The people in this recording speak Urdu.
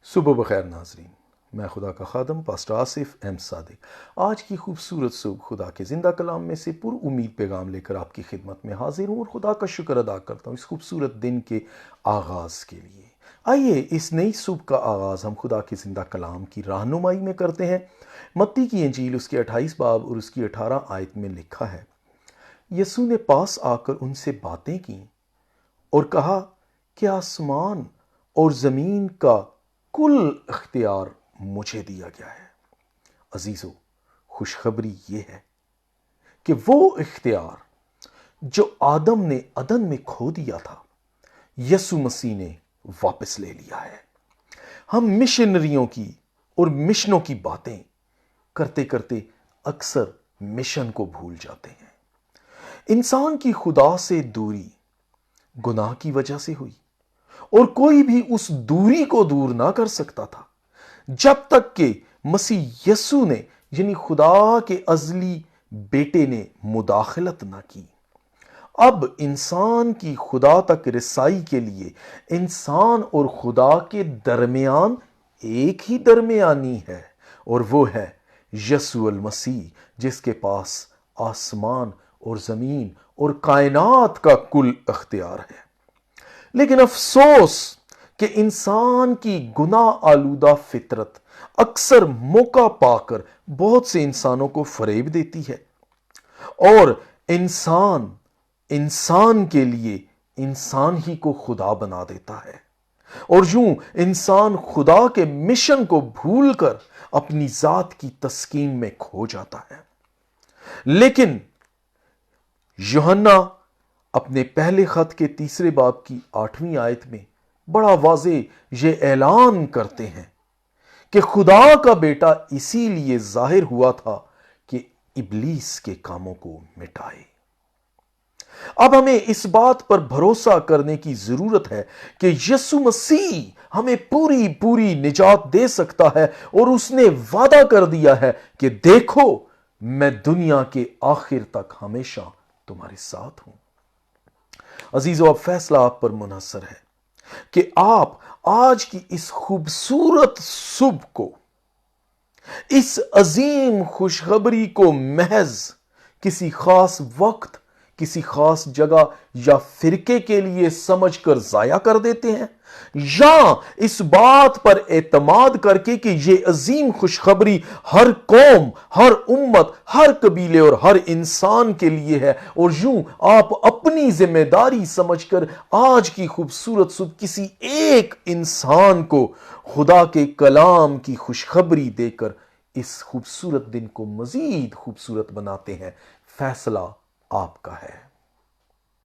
صبح بخیر ناظرین، میں خدا کا خادم پاسٹر آصف احمد صادق آج کی خوبصورت صبح خدا کے زندہ کلام میں سے پر امید پیغام لے کر آپ کی خدمت میں حاضر ہوں اور خدا کا شکر ادا کرتا ہوں اس خوبصورت دن کے آغاز کے لیے۔ آئیے اس نئی صبح کا آغاز ہم خدا کے زندہ کلام کی رہنمائی میں کرتے ہیں۔ متی کی انجیل اس کے 28 باب اور اس کی 18 آیت میں لکھا ہے، یسوع نے پاس آ کر ان سے باتیں کیں اور کہا کہ آسمان اور زمین کا کل اختیار مجھے دیا گیا ہے۔ عزیزو، خوشخبری یہ ہے کہ وہ اختیار جو آدم نے عدن میں کھو دیا تھا، یسوع مسیح نے واپس لے لیا ہے۔ ہم مشنریوں کی اور مشنوں کی باتیں کرتے کرتے اکثر مشن کو بھول جاتے ہیں۔ انسان کی خدا سے دوری گناہ کی وجہ سے ہوئی اور کوئی بھی اس دوری کو دور نہ کر سکتا تھا جب تک کہ مسیح یسوع نے یعنی خدا کے ازلی بیٹے نے مداخلت نہ کی۔ اب انسان کی خدا تک رسائی کے لیے انسان اور خدا کے درمیان ایک ہی درمیانی ہے، اور وہ ہے یسوع المسیح، جس کے پاس آسمان اور زمین اور کائنات کا کل اختیار ہے۔ لیکن افسوس کہ انسان کی گناہ آلودہ فطرت اکثر موقع پا کر بہت سے انسانوں کو فریب دیتی ہے اور انسان کے لیے انسان ہی کو خدا بنا دیتا ہے، اور یوں انسان خدا کے مشن کو بھول کر اپنی ذات کی تسکین میں کھو جاتا ہے۔ لیکن یوحنا اپنے پہلے خط کے 3 باب کی 8ویں آیت میں بڑا واضح یہ اعلان کرتے ہیں کہ خدا کا بیٹا اسی لیے ظاہر ہوا تھا کہ ابلیس کے کاموں کو مٹائے۔ اب ہمیں اس بات پر بھروسہ کرنے کی ضرورت ہے کہ یسوع مسیح ہمیں پوری نجات دے سکتا ہے، اور اس نے وعدہ کر دیا ہے کہ دیکھو، میں دنیا کے آخر تک ہمیشہ تمہارے ساتھ ہوں۔ عزیزو، اب فیصلہ آپ پر منحصر ہے کہ آپ آج کی اس خوبصورت صبح کو، اس عظیم خوشخبری کو محض کسی خاص وقت، کسی خاص جگہ یا فرقے کے لیے سمجھ کر ضائع کر دیتے ہیں، یا اس بات پر اعتماد کر کے کہ یہ عظیم خوشخبری ہر قوم، ہر امت، ہر قبیلے اور ہر انسان کے لیے ہے، اور یوں آپ اپنی ذمہ داری سمجھ کر آج کی خوبصورت صبح کسی ایک انسان کو خدا کے کلام کی خوشخبری دے کر اس خوبصورت دن کو مزید خوبصورت بناتے ہیں۔ فیصلہ آپ کا ہے۔